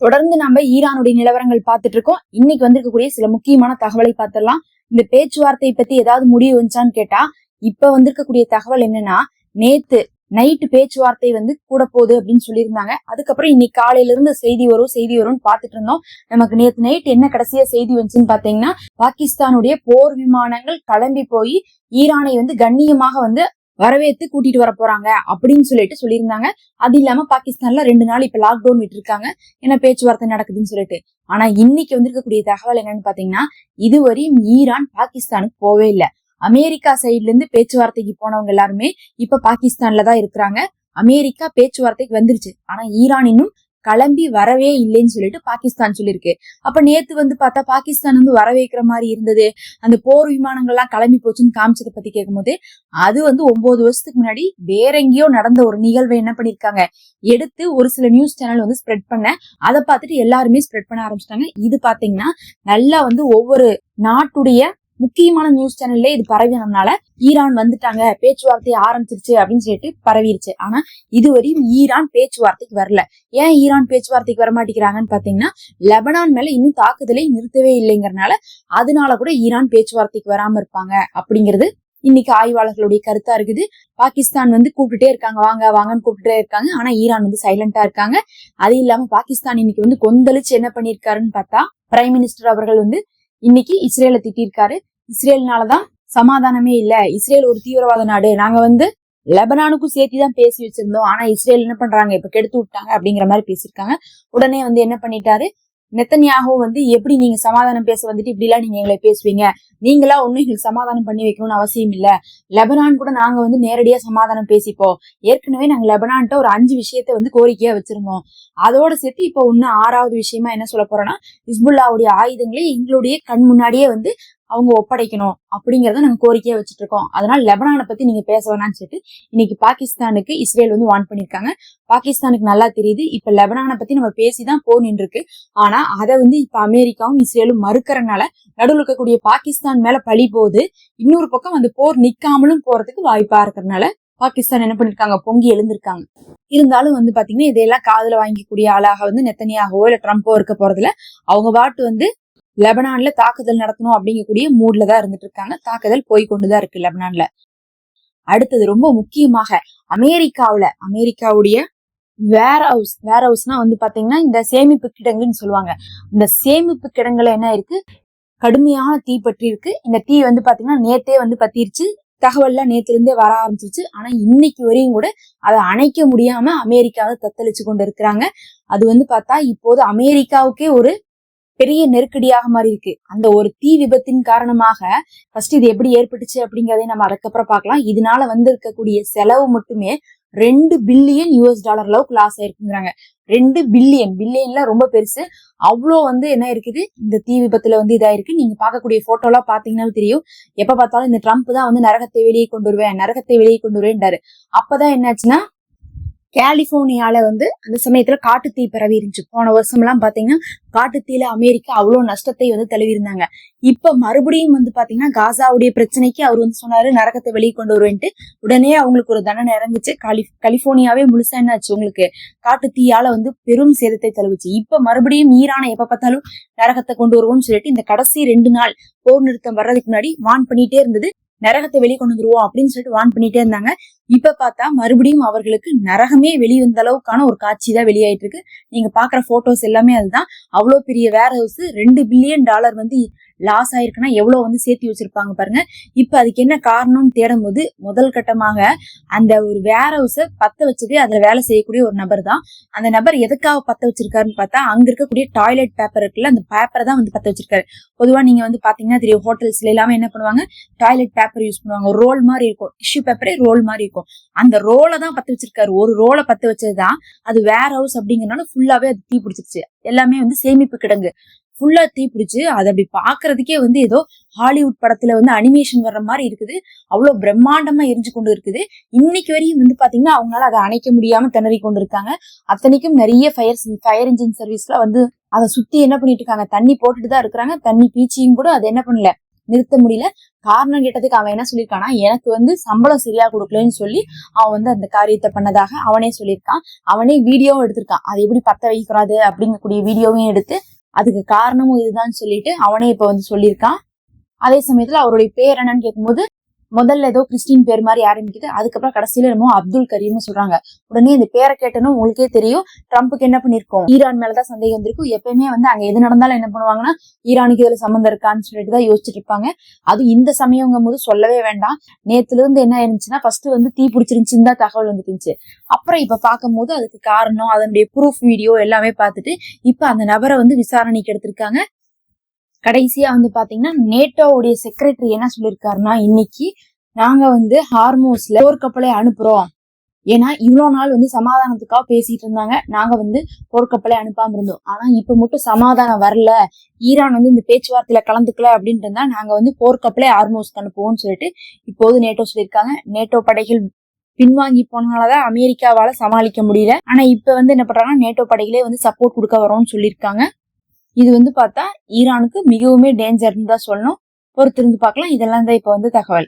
தொடர்ந்து நம்ம ஈரானுடைய நிலவரங்கள் பார்த்துட்டு இருக்கோம். இன்னைக்கு வந்திருக்கக்கூடிய சில முக்கியமான தகவலை பார்த்துடலாம். இந்த பேச்சுவார்த்தை பத்தி ஏதாவது முடிவு வந்துச்சான்னு கேட்டா, இப்ப வந்திருக்கக்கூடிய தகவல் என்னன்னா, நேத்து நைட்டு பேச்சுவார்த்தை கூட போகுது அப்படின்னு சொல்லியிருந்தாங்க. அதுக்கப்புறம் இன்னைக்கு காலையில இருந்து செய்தி வரும்னு பாத்துட்டு இருந்தோம். நமக்கு நேத்து நைட் என்ன கடைசியா செய்தி வந்துச்சுன்னு பாத்தீங்கன்னா, பாகிஸ்தானுடைய போர் விமானங்கள் கிளம்பி போய் ஈரானை கண்ணியமாக வரவேற்று கூட்டிட்டு வர போறாங்க அப்படின்னு சொல்லியிருந்தாங்க. அது இல்லாம பாகிஸ்தான்ல 2 நாள் இப்ப லாக்டவுன் விட்டுருக்காங்க, ஏன்னா பேச்சுவார்த்தை நடக்குதுன்னு சொல்லிட்டு. ஆனா இன்னைக்கு வந்திருக்கக்கூடிய தகவல் என்னன்னு பாத்தீங்கன்னா, இதுவரையும் ஈரான் பாகிஸ்தானுக்கு போவே இல்லை. அமெரிக்கா சைட்ல இருந்து பேச்சுவார்த்தைக்கு போனவங்க எல்லாருமே இப்ப பாகிஸ்தான்ல தான் இருக்கிறாங்க. அமெரிக்கா பேச்சுவார்த்தைக்கு வந்துருச்சு, ஆனா ஈரான் இன்னும் கிளம்பி வரவே இல்லைன்னு சொல்லிட்டு பாகிஸ்தான் சொல்லிருக்கு. அப்ப நேத்து பார்த்தா பாகிஸ்தான் வரவேற்கிற மாதிரி இருந்தது, அந்த போர் விமானங்கள்லாம் கிளம்பி போச்சுன்னு காமிச்சதை பத்தி கேட்கும்போது, அது 9 வருஷத்துக்கு முன்னாடி வேற எங்கேயோ நடந்த ஒரு நிகழ்வை என்ன பண்ணிருக்காங்க எடுத்து ஒரு சில நியூஸ் சேனல் ஸ்ப்ரெட் பண்ண, அதை பார்த்துட்டு எல்லாருமே ஸ்ப்ரெட் பண்ண ஆரம்பிச்சிட்டாங்க. இது பாத்தீங்கன்னா நல்லா ஒவ்வொரு நாட்டுடைய முக்கியமான நியூஸ் சேனல்ல இது பரவினதுனால ஈரான் வந்துட்டாங்க, பேச்சுவார்த்தை ஆரம்பிச்சிருச்சு அப்படின்னு சொல்லிட்டு பரவிருச்சு. ஆனா இதுவரையும் ஈரான் பேச்சுவார்த்தைக்கு வரல. ஏன் ஈரான் பேச்சுவார்த்தைக்கு வரமாட்டேங்கிறாங்கன்னு பாத்தீங்கன்னா, லெபனான் மேல இன்னும் தாக்குதலை நிறுத்தவே இல்லைங்கிறனால, அதனால கூட ஈரான் பேச்சுவார்த்தைக்கு வராம இருப்பாங்க அப்படிங்கிறது இன்னைக்கு ஆய்வாளர்களுடைய கருத்தா இருக்குது. பாகிஸ்தான் கூப்பிட்டுட்டே இருக்காங்க, வாங்க வாங்கன்னு கூப்பிட்டுட்டே இருக்காங்க. ஆனா ஈரான் சைலண்டா இருக்காங்க. அது இல்லாம பாகிஸ்தான் இன்னைக்கு கொந்தளிச்சு என்ன பண்ணிருக்காருன்னு பார்த்தா, பிரைம் மினிஸ்டர் அவர்கள் இன்னைக்கு இஸ்ரேலை திட்டிருக்காரு. இஸ்ரேல்னாலதான் சமாதானமே இல்ல, இஸ்ரேல் ஒரு தீவிரவாத நாடு, நாங்க லெபனானுக்கும் சேர்த்திதான் பேசி வச்சிருந்தோம், ஆனா இஸ்ரேல் என்ன பண்றாங்க, இப்ப கெடுத்து விட்டாங்க அப்படிங்கிற மாதிரி பேசிருக்காங்க. உடனே என்ன பண்ணிட்டாரு நெத்தன்யாஹூ, எப்படி நீங்க சமாதானம் பேச இப்படி எல்லாம் நீங்க எங்களை பேசுவீங்க, நீங்களா ஒன்னும் எங்களுக்கு சமாதானம் பண்ணி வைக்கணும்னு அவசியம் இல்ல, லெபனான் கூட நாங்க நேரடியா சமாதானம் பேசிப்போம், ஏற்கனவே நாங்க லெபனான்ட்ட ஒரு 5 விஷயத்த கோரிக்கையா வச்சிருந்தோம், அதோட சேர்த்து இப்ப இன்னும் 6வது விஷயமா என்ன சொல்ல போறோம்னா, ஹிஸ்புல்லாவுடைய ஆயுதங்களை எங்களுடைய கண் முன்னாடியே அவங்க ஒப்படைக்கணும் அப்படிங்கறத நாங்க கோரிக்கையா வச்சுட்டு இருக்கோம். அதனால லெபனானை பத்தி நீங்க பேச வேணாம்னு சொல்லிட்டு இன்னைக்கு பாகிஸ்தானுக்கு இஸ்ரேல் வார்ன் பண்ணிருக்காங்க. பாகிஸ்தானுக்கு நல்லா தெரியுது, இப்ப லெபனானை பத்தி நம்ம பேசிதான் போர் நின்று இருக்கு. ஆனா அதை இப்ப அமெரிக்காவும் இஸ்ரேலும் மறுக்கறதுனால நடுவில் இருக்கக்கூடிய பாகிஸ்தான் மேல பழி போகுது. இன்னொரு பக்கம் அந்த போர் நிக்காமலும் போறதுக்கு வாய்ப்பா இருக்கிறதுனால பாகிஸ்தான் என்ன பண்ணிருக்காங்க, பொங்கி எழுந்திருக்காங்க. இருந்தாலும் பாத்தீங்கன்னா இதையெல்லாம் காதுல வாங்கிக்கூடிய ஆளாக நெத்தன்யாஹூவோ இல்ல ட்ரம்போ இருக்க போறதுல, அவங்க பாட்டு லெபனான்ல தாக்குதல் நடத்தணும் அப்படிங்கக்கூடிய மூட்ல தான் இருந்துட்டு இருக்காங்க. தாக்குதல் போய்கொண்டுதான் இருக்கு லெபனான்ல. அடுத்தது ரொம்ப முக்கியமாக அமெரிக்காவுடைய வேர் ஹவுஸ்னா பாத்தீங்கன்னா இந்த சேமிப்பு கிடங்குன்னு சொல்லுவாங்க. இந்த சேமிப்பு கிடங்குல என்ன இருக்கு, கடுமையான தீ பற்றி இருக்கு. இந்த தீ பாத்தீங்கன்னா நேத்தே பத்திருச்சு, தகவல்லாம் நேத்துல இருந்தே வர ஆரம்பிச்சிருச்சு. ஆனா இன்னைக்கு வரையும் கூட அதை அணைக்க முடியாம அமெரிக்காவை தத்தளிச்சு கொண்டு இருக்கிறாங்க. அது பார்த்தா இப்போது அமெரிக்காவுக்கே ஒரு பெரிய நெருக்கடியாக மாறி இருக்கு. அந்த ஒரு தீ விபத்தின் காரணமாக ஃபர்ஸ்ட் இது எப்படி ஏற்பட்டுச்சு அப்படிங்கறதை நம்ம அதுக்கப்புறம் பார்க்கலாம். இதனால இருக்கக்கூடிய செலவு மட்டுமே $2 பில்லியன் அளவுக்கு லாஸ் ஆயிருக்குங்கிறாங்க. 2 பில்லியன்ல ரொம்ப பெருசு. அவ்வளோ என்ன இருக்குது இந்த தீ விபத்துல இதாயிருக்கு. நீங்க பார்க்கக்கூடிய போட்டோ எல்லாம் பாத்தீங்கன்னா தெரியும். எப்ப பார்த்தாலும் இந்த ட்ரம்ப் தான் நரகத்தை வெளியே கொண்டு வருவேன்டாரு. அப்பதான் என்னாச்சுன்னா, கலிபோர்னியால அந்த சமயத்துல காட்டுத்தீ பரவி இருந்துச்சு. போன வருஷம் எல்லாம் பாத்தீங்கன்னா காட்டுத்தீல அமெரிக்கா அவ்வளவு நஷ்டத்தை தழுவி இருந்தாங்க. இப்ப மறுபடியும் பாத்தீங்கன்னா காசாவுடைய பிரச்சனைக்கு அவர் சொன்னாரு நரகத்தை வெளியே கொண்டு வருவேன்ட்டு. உடனே அவங்களுக்கு ஒரு தண்டனை இறங்குச்சு. கலிபோர்னியாவே முழுசா என்னாச்சு, உங்களுக்கு காட்டுத்தீயால பெரும் சேதத்தை தழுவுச்சு. இப்ப மறுபடியும் ஈரானை எப்ப பார்த்தாலும் நரகத்தை கொண்டு வருவோம்னு சொல்லிட்டு இந்த கடைசி 2 நாள் போர் நிறுத்தம் வர்றதுக்கு முன்னாடி வார்ன் பண்ணிட்டே இருந்தது. நரகத்தை வெளியே கொண்டு வந்துருவோம் அப்படின்னு சொல்லிட்டு வார்ன் பண்ணிட்டே இருந்தாங்க. இப்ப பார்த்தா மறுபடியும் அவர்களுக்கு நரகமே வெளிவந்த அளவுக்கான ஒரு காட்சி தான் வெளியாயிட்டு இருக்கு. நீங்க பாக்குற போட்டோஸ் எல்லாமே அதுதான். அவ்வளவு பெரிய வேர் ஹவுஸ், $2 பில்லியன் லாஸ் ஆயிருக்குன்னா எவ்வளவு சேர்த்து வச்சிருப்பாங்க பாருங்க. இப்ப அதுக்கு என்ன காரணம்னு தேடும் போது முதல் கட்டமாக அந்த ஒரு வேர் ஹவுஸ பத்த வச்சதே அதுல வேலை செய்யக்கூடிய ஒரு நபர் தான். அந்த நபர் எதுக்காக பத்த வச்சிருக்காருன்னு பார்த்தா, அங்க இருக்கக்கூடிய டாய்லெட் பேப்பர் இருக்குல்ல, அந்த பேப்பரை தான் பத்த வச்சிருக்காரு. பொதுவா நீங்க பாத்தீங்கன்னா தெரியும், ஹோட்டல்ஸ்ல எல்லாமே என்ன பண்ணுவாங்க, டாய்லெட் பேப்பர் யூஸ் பண்ணுவாங்க. ரோல் மாதிரி இருக்கும், டிஷ்யூ பேப்பரே ரோல் மாதிரி இருக்கும். அந்த ரோலை தான் பத்த வச்சிருக்காரு. ஒரு ரோலை பத்த வச்சதுதான். அது வேர் ஹவுஸ் அப்படிங்கறதுனால ஃபுல்லாவே அது தீ பிடிச்சிருச்சு. எல்லாமே சேமிப்பு கிடங்கு ஃபுல்லா தீ பிடிச்சு, அது அப்படி பாக்குறதுக்கே ஏதோ ஹாலிவுட் படத்துல அனிமேஷன் வர்ற மாதிரி இருக்குது. அவ்வளவு பிரம்மாண்டமா எரிஞ்சு கொண்டு இருக்குது. இன்னைக்கு வரையும் பாத்தீங்கன்னா அவங்களால அதை அணைக்க முடியாம திணறி கொண்டு இருக்காங்க. அத்தனைக்கும் நிறைய ஃபயர் இன்ஜின் சர்வீஸ்ல அதை சுத்தி என்ன பண்ணிட்டு இருக்காங்க, தண்ணி போட்டுட்டு தான் இருக்கிறாங்க. தண்ணி பீச்சியும் கூட அது என்ன பண்ணல, நிறுத்த முடியல. காரணம் கேட்டதுக்கு அவன் என்ன சொல்லியிருக்கானா, எனக்கு வந்து சம்பளம் சரியா கொடுக்கலன்னு சொல்லி அவன் வந்து அந்த காரியத்தை பண்ணதாக அவனே சொல்லியிருக்கான். அவனே வீடியோவும் எடுத்திருக்கான். அது எப்படி பத்த வைக்கிறாது அப்படிங்கக்கூடிய வீடியோவையும் எடுத்து அதுக்கு காரணமும் இதுதான் சொல்லிட்டு அவனே இப்ப வந்து சொல்லியிருக்கான். அதே சமயத்துல அவருடைய பேர் என்னன்னு கேட்கும்போது முதல்ல ஏதோ கிறிஸ்டின் பேர் மாதிரி ஆரம்பிக்குது. அதுக்கப்புறம் கடைசியில என்னமோ அப்துல் கரீம்னு சொல்றாங்க. உடனே இந்த பேரை கேட்டனும் உங்களுக்கே தெரியும் ட்ரம்ப்புக்கு என்ன பண்ணிருக்கோம், ஈரான் மேலதான் சந்தேகம் வந்திருக்கும். எப்பயுமே வந்து அங்க எது நடந்தாலும் என்ன பண்ணுவாங்கன்னா, ஈரானுக்கு இதுல சம்மந்தம் இருக்கான்னு சொல்லிட்டு தான் யோசிச்சுட்டு இருப்பாங்க. அது இந்த சமயங்கும் போது சொல்லவே வேண்டாம். நேத்துல இருந்து என்ன இருந்துச்சுன்னா, ஃபர்ஸ்ட் வந்து தீ பிடிச்சிருந்துச்சுன்னு தான் தகவல் வந்துட்டு இருந்துச்சு. அப்புறம் இப்ப பார்க்கும் போது அதுக்கு காரணம், அதனுடைய ப்ரூஃப் வீடியோ எல்லாமே பார்த்துட்டு இப்ப அந்த நபரை வந்து விசாரணைக்கு எடுத்திருக்காங்க. கடைசியா வந்து பாத்தீங்கன்னா, நேட்டோவுடைய செக்ரட்டரி என்ன சொல்லியிருக்காருன்னா, இன்னைக்கு நாங்க வந்து ஹார்மோஸ்ல போர்க்கப்பலை அனுப்புறோம். ஏன்னா இவ்வளவு நாள் வந்து சமாதானத்துக்காக பேசிட்டு இருந்தாங்க. நாங்க வந்து போர்க்கப்பலை அனுப்பாம இருந்தோம். ஆனா இப்ப மட்டும் சமாதானம் வரல, ஈரான் வந்து இந்த பேச்சுவார்த்தையில கலந்துக்கல அப்படின்ட்டு இருந்தா நாங்க வந்து போர்க்கப்பலை ஹார்மோஸ்க்கு அனுப்புவோம்னு சொல்லிட்டு இப்போது நேட்டோ சொல்லியிருக்காங்க. நேட்டோ படைகள் பின்வாங்கி போனனாலதான் அமெரிக்காவால சமாளிக்க முடியல. ஆனா இப்ப வந்து என்ன பண்றாங்கன்னா, நேட்டோ படைகளே வந்து சப்போர்ட் கொடுக்க வரோம்னு சொல்லியிருக்காங்க. இது வந்து பார்த்தா ஈரானுக்கு மிகவுமே டேஞ்சர்னு தான் சொல்லணும். பொறுத்திருந்து பார்க்கலாம். இதெல்லாம் தான் இப்ப வந்து தகவல்.